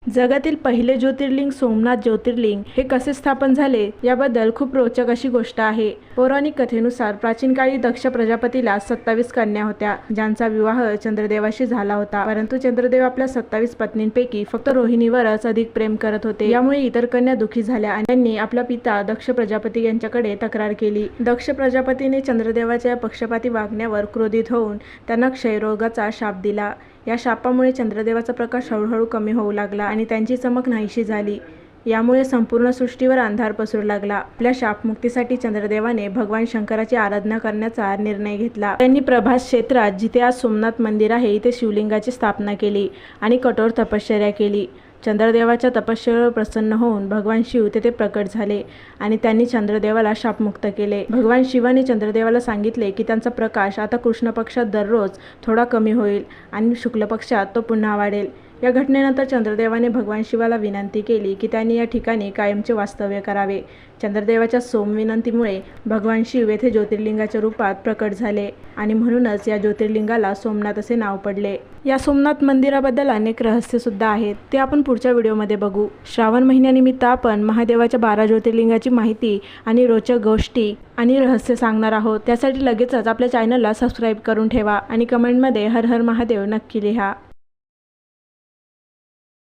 जगातील पहिले ज्योतिर्लिंग सोमनाथ ज्योतिर्लिंग हे कसे स्थापन झाले याबद्दल खूप रोचक अशी गोष्ट आहे। पौराणिक कथेनुसार प्राचीन काळी दक्ष प्रजापतीला 27 कन्या होत्या, ज्यांचा विवाह चंद्रदेवाशी झाला होता। परंतु चंद्रदेव आपल्या 27 पत्नींपैकी फक्त रोहिणीवरच अधिक प्रेम करत होते। यामुळे इतर कन्या दुखी झाल्या आणि त्यांनी आपला पिता दक्ष प्रजापती यांच्याकडे तक्रार केली। दक्ष प्रजापतीने चंद्रदेवाच्या पक्षपाती वागण्यावर क्रोधित होऊन त्यांना क्षयरोगाचा शाप दिला। या शापामुळे चंद्रदेवाचा प्रकाश हळूहळू कमी होऊ लागला आणि त्यांची चमक नाहीशी झाली। यामुळे संपूर्ण सृष्टीवर अंधार पसरू लागला। आपल्या शापमुक्तीसाठी चंद्रदेवाने भगवान शंकराची आराधना करण्याचा निर्णय घेतला। त्यांनी प्रभास क्षेत्रात, जिथे आज सोमनाथ मंदिर आहे, इथे शिवलिंगाची स्थापना केली आणि कठोर तपश्चर्या केली। चंद्रदेवाच्या तपश्चर्येवर प्रसन्न होऊन भगवान शिव तेथे प्रकट झाले आणि त्यांनी चंद्रदेवाला शापमुक्त केले। भगवान शिवाने चंद्रदेवाला सांगितले की त्यांचा प्रकाश आता कृष्ण पक्षात दररोज थोडा कमी होईल आणि शुक्ल पक्षात तो पुन्हा वाढेल। या घटनेनंतर चंद्रदेवाने भगवान शिवाला विनंती केली की त्यांनी या ठिकाणी कायमचे वास्तव्य करावे। चंद्रदेवाच्या सोमविनंतीमुळे भगवान शिव येथे ज्योतिर्लिंगाच्या रूपात प्रकट झाले आणि म्हणूनच या ज्योतिर्लिंगाला सोमनाथ असे नाव पडले। या सोमनाथ मंदिराबद्दल अनेक रहस्य सुद्धा आहेत, ते आपण पुढच्या व्हिडिओमध्ये बघू। श्रावण महिन्यानिमित्त आपण महादेवाच्या 12 ज्योतिर्लिंगाची माहिती आणि रोचक गोष्टी आणि रहस्य सांगणार आहोत। त्यासाठी लगेचच आपल्या चॅनलला सबस्क्राईब करून ठेवा आणि कमेंटमध्ये हर हर महादेव नक्की लिहा।